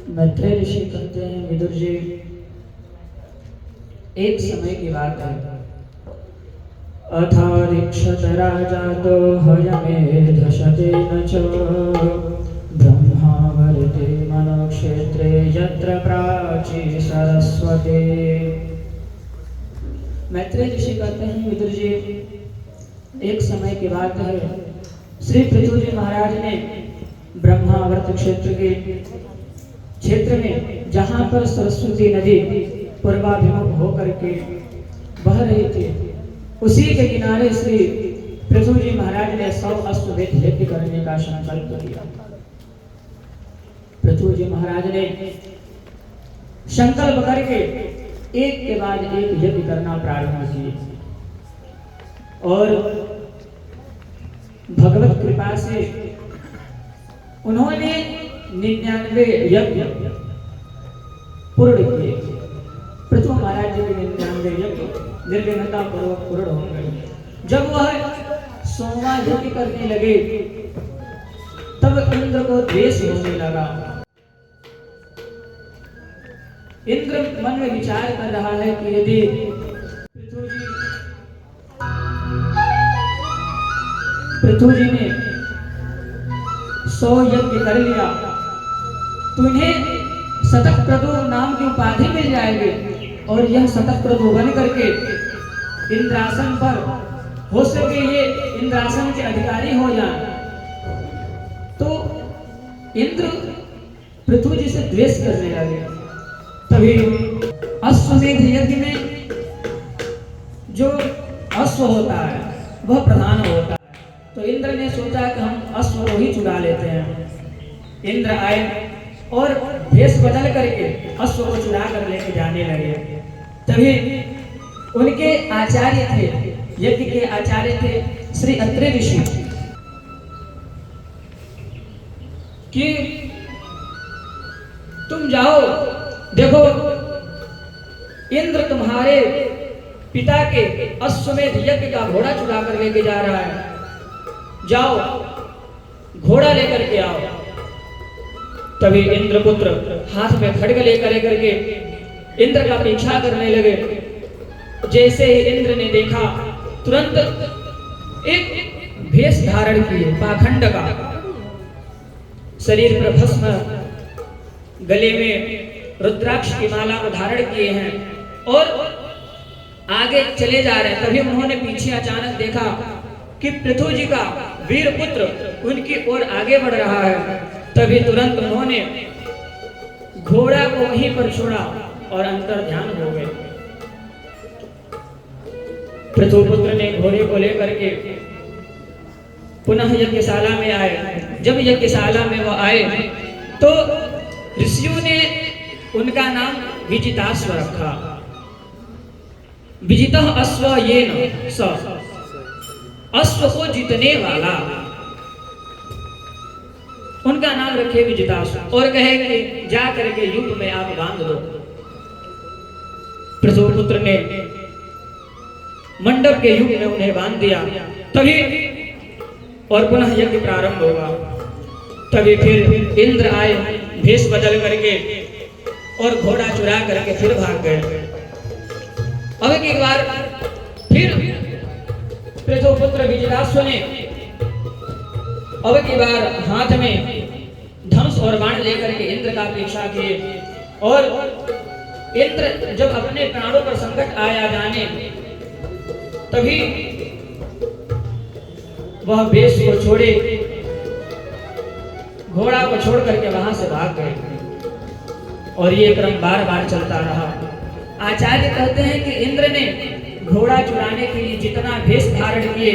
मैत्रेय ऋषि कहते हैं, विदुर जी, एक समय की बात है। अथादीक्षत राजातो हयमेधशतेन च ब्रह्मावर्ते मनोक्षेत्रे यत्र प्राची सरस्वती। मैत्रेय ऋषि कहते हैं, विदुर जी, एक समय की बात है। श्री पृथु जी महाराज ने ब्रह्मावर्त क्षेत्र में जहाँ पर सरस्वती नदी पूर्वाभिमुख होकर के बह रही थी, उसी के किनारे श्री पृथु जी महाराज ने 100 अश्वमेध यज्ञ करने का संकल्प किया। पृथु जी महाराज ने संकल्प करके एक के बाद एक यज्ञ करना प्रारंभ किए और भगवत कृपा से उन्होंने 99 यज्ञ पूर्ण किए। पृथु महाराज जी के 99 यज्ञ निर्विघ्नता पूर्वक पूर्ण हो गए। जब वह 100वां यज्ञ करने लगे तब इंद्र को द्वेष होने लगा। इंद्र मन में विचार कर रहा है कि यदि पृथु जी ने 100 यज्ञ कर लिया तो इन्हें शतक्रतु नाम की उपाधि मिल जाएगी और यह शतक्रतु बन करके इंद्रासन पर हो सके ये इंद्रासन के अधिकारी हो जाए। तो इंद्र पृथु जी से द्वेष करने लगे। तभी अश्वमेध यज्ञ में जो अश्व होता है वह प्रधान होता है, तो इंद्र ने सोचा कि हम अश्व को ही चुरा लेते हैं। इंद्र आए और भेष बदल करके अश्व को चुरा कर लेके जाने लगे। तभी उनके आचार्य थे, यज्ञ के आचार्य थे श्री अत्रि ऋषि, कि तुम जाओ, देखो इंद्र तुम्हारे पिता के अश्वमेध यज्ञ का घोड़ा चुरा कर लेके जा रहा है, जाओ घोड़ा लेकर के आओ। तभी इंद्रपुत्र हाथ में खड्ग लेकर के इंद्र का पीछा करने लगे। जैसे ही इंद्र ने देखा तुरंत एक भेष धारण किए पाखंड का, शरीर पर भस्म, गले में रुद्राक्ष की माला को धारण किए हैं और आगे चले जा रहे हैं। तभी उन्होंने पीछे अचानक देखा कि पृथु जी का वीर पुत्र उनकी ओर आगे बढ़ रहा है। तभी तुरंत उन्होंने घोड़ा को वहीं पर छोड़ा और अंतर ध्यान हो गए। पृथु पुत्र ने घोड़े को लेकर के पुनः यज्ञशाला में आए। जब यज्ञशाला में वो आए तो ऋषियों ने उनका नाम विजिताश्व रखा। विजितः अश्व येन स, अश्व को जीतने वाला, उनका नाम रखे विजिताश्व और कहे कि जा करके युग में आप बांध दो। पृथु पुत्र ने मंडप के युग में उन्हें बांध दिया। तभी और पुनः यज्ञ प्रारंभ होगा। तभी फिर इंद्र आए भेष बदल करके और घोड़ा चुरा करके फिर भाग गए। अब एक बार फिर पृथु पुत्र विजिताश्व ने अब की बार हाथ में धनुष और बाण लेकर के इंद्र का पीछा किए और इंद्र जब अपने प्राणों पर संकट आया जाने तभी वह भेष को छोड़े, घोड़ा को छोड़ करके वहां से भाग गए और ये क्रम बार बार चलता रहा। आचार्य कहते हैं कि इंद्र ने घोड़ा चुराने के लिए जितना भेष धारण किए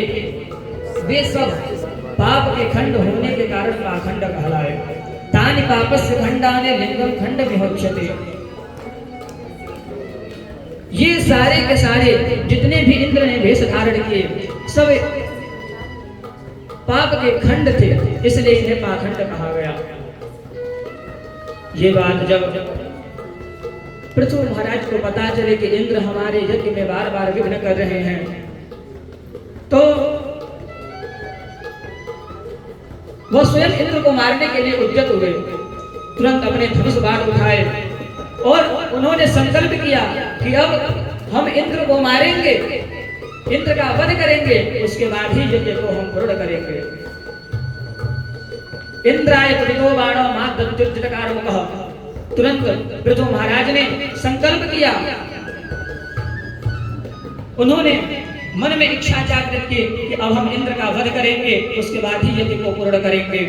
वे सब पाप के खंड होने के कारण पाखंड कहलाए। तानि पापस्य खंडानि लिंगम खंड विहोच्यते। ये सारे के सारे जितने भी इंद्र ने भेष धारण किए सब पाप के खंड थे, इसलिए इन्हें पाखंड कहा गया। ये बात जब पृथु महाराज को पता चले कि इंद्र हमारे यज्ञ में बार बार विघ्न कर रहे हैं, तो वह स्वयं इंद्र को मारने के लिए उद्यत हुए। तुरंत अपने धनुष बाण उठाए और उन्होंने संकल्प किया कि अब हम इंद्र को मारेंगे, इंद्र का वध करेंगे, उसके बाद ही यज्ञ को हम पूर्ण करेंगे। इंद्राय प्रतितो बाणो माद्युज्जटकारमुखः, तुरंत पृथु महाराज ने संकल्प किया, उन्होंने मन में इच्छा जागृत की कि अब हम इंद्र का वध करेंगे, उसके बाद ही यज्ञ को पूर्ण करेंगे।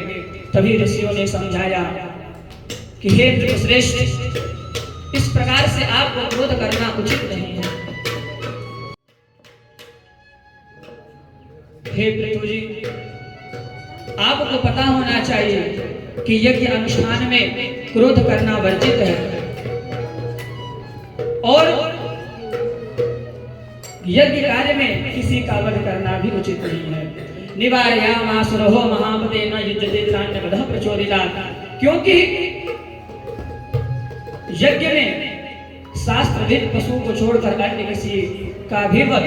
तभी ऋषियों ने समझाया कि हे श्रेष्ठ, इस प्रकार से आपको क्रोध करना उचित नहीं है। हे पृथु जी, आपको पता होना चाहिए कि यज्ञ अनुष्ठान में क्रोध करना वर्जित है और यज्ञ कार्य में किसी का वध करना भी उचित नहीं है। निवारयामासुरहो महापतेन युज्यते त्राण्यवधः प्रचोदितात्, क्योंकि यज्ञ में शास्त्रविद पशु को छोड़कर अन्य किसी का भी वध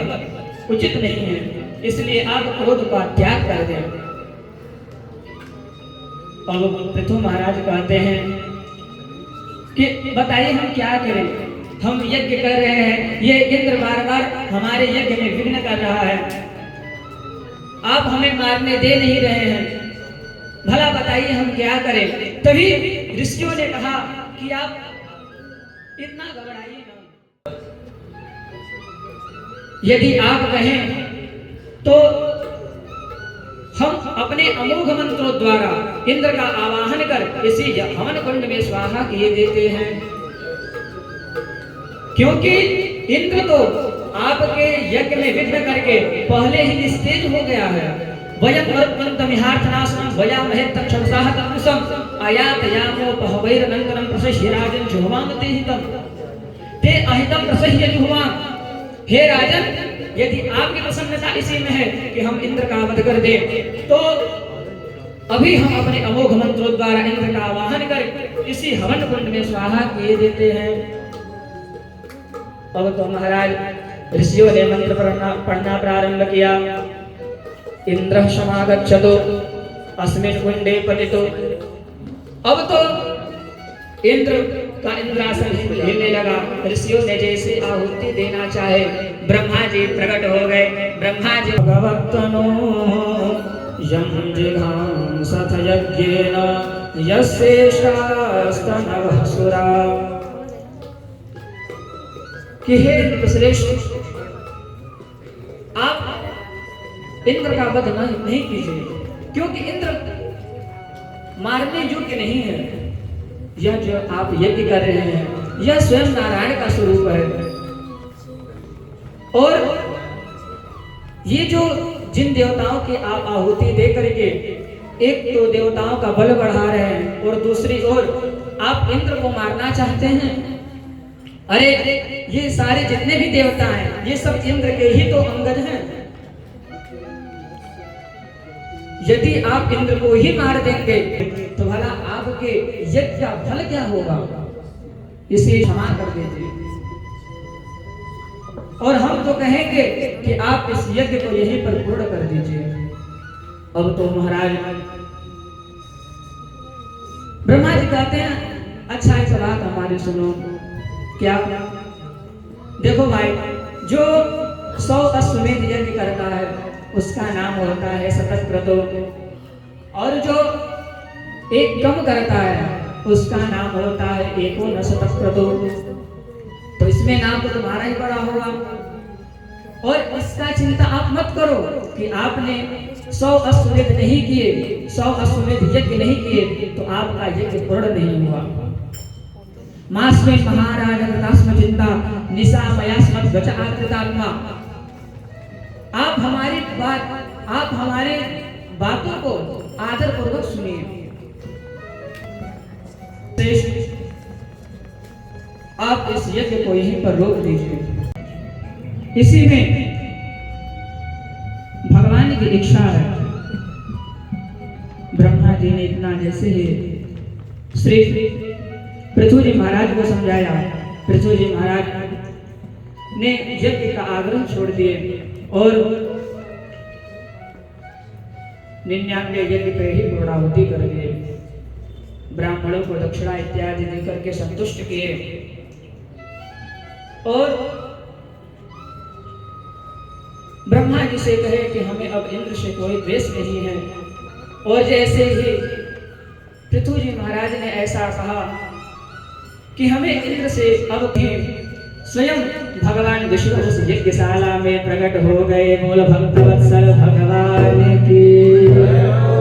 उचित नहीं है, इसलिए आप क्रोध का त्याग कर दें। अब पृथु महाराज कहते हैं कि बताइए हम क्या करें, हम यज्ञ कर रहे हैं, ये इंद्र बार बार हमारे यज्ञ में विघ्न कर रहा है, आप हमें मारने दे नहीं रहे हैं, भला बताइए हम क्या करें। तभी ऋषियों ने कहा कि आप इतना घबराइए ना, यदि आप कहें तो हम अपने अमोघ मंत्रों द्वारा इंद्र का आवाहन कर इसी हवन कुंड में स्वाहा किए देते हैं, क्योंकि इंद्र तो आपके यज्ञ में विघ्न करके पहले ही निस्तेज हो गया है। वयं वर्तन्तमिहार्थनाशनं वयामहे तक्षमसाः तमसं आयातयामो पहवैरनन्तरं प्रसह्य राजन् जुह्वामते हितं ते अहितं प्रसह्य जुह्वाम। हे राजन, यदि आपकी प्रसन्नता इसी में है कि हम इंद्र का वध कर दें, तो अभी हम अपने अमोघ मंत्रों द्वारा इंद्र का आवाहन कर इसी हवन कुंड में स्वाहा किए देते हैं। अब तो महाराज ऋषियों ने मंत्र पढ़ना प्रारंभ किया। इंद्र समागच्छतु अस्मिन् कुंडे पतितो। अब तो इंद्र का इंद्रासन हिलने लगा। ऋषियों ने जैसे आहुति देना चाहे, ब्रह्मा जी प्रकट हो गए। ब्रह्मा जी भगवत्तनो यं जिघांसथ यज्ञेन यस्येषास्तनवः सुरा। कि हे श्रेष्ठ, आप इंद्र का वध नहीं कीजिए, क्योंकि इंद्र मारने योग्य नहीं है। यह जो आप यज्ञ कर रहे हैं यह स्वयं नारायण का स्वरूप है, और ये जो जिन देवताओं की आप आहुति दे करके एक तो देवताओं का बल बढ़ा रहे हैं और दूसरी ओर आप इंद्र को मारना चाहते हैं। अरे ये सारे जितने भी देवता हैं ये सब इंद्र के ही तो अंगद हैं। यदि आप इंद्र को ही मार देंगे तो भला आपके यज्ञ का फल क्या होगा, इसे क्षमा कर दीजिए। और हम तो कहेंगे कि आप इस यज्ञ को यहीं पर पूर्ण कर दीजिए। अब तो महाराज ब्रह्मा जी कहते हैं, अच्छा एक बात हमारी सुनो। क्या? देखो भाई, जो 100 अश्वमेध यज्ञ करता है उसका नाम होता है शतक्रतु, और जो एक कम करता है उसका नाम होता है एकोन शतक्रतु। तो इसमें नाम तो तुम्हारा ही पड़ा होगा, और इसका चिंता आप मत करो कि आपने 100 अश्वमेध नहीं किए, 100 अश्वमेध यज्ञ नहीं किए तो आपका यज्ञ पूर्ण नहीं हुआ। मास्मे महाराज कृतास्म चिंता निशा मयास्मत् गच आकृतात्मा। आप हमारी बात, आप हमारे बातों को आदर पूर्वक सुनिए। आप इस यज्ञ को यहीं पर रोक दीजिए। इसी में भगवान की इच्छा है। ब्रह्मा जी ने इतना जैसे ही श्री पृथु जी महाराज को समझाया, पृथु जी महाराज ने यज्ञ का आग्रह छोड़ दिए और 99 यज्ञ पे ही पूर्णाहुति कर दिए। ब्राह्मणों को दक्षिणा इत्यादि देकर के संतुष्ट किए और ब्रह्मा जी से कहे कि हमें अब इंद्र से कोई द्वेष नहीं है। और जैसे ही पृथु जी महाराज ने ऐसा कहा कि हमें इंद्र से अब भी स्वयं भगवान विष्णु उस यज्ञशाला में प्रकट हो गए। बोल भक्तवत्सल भगवान की।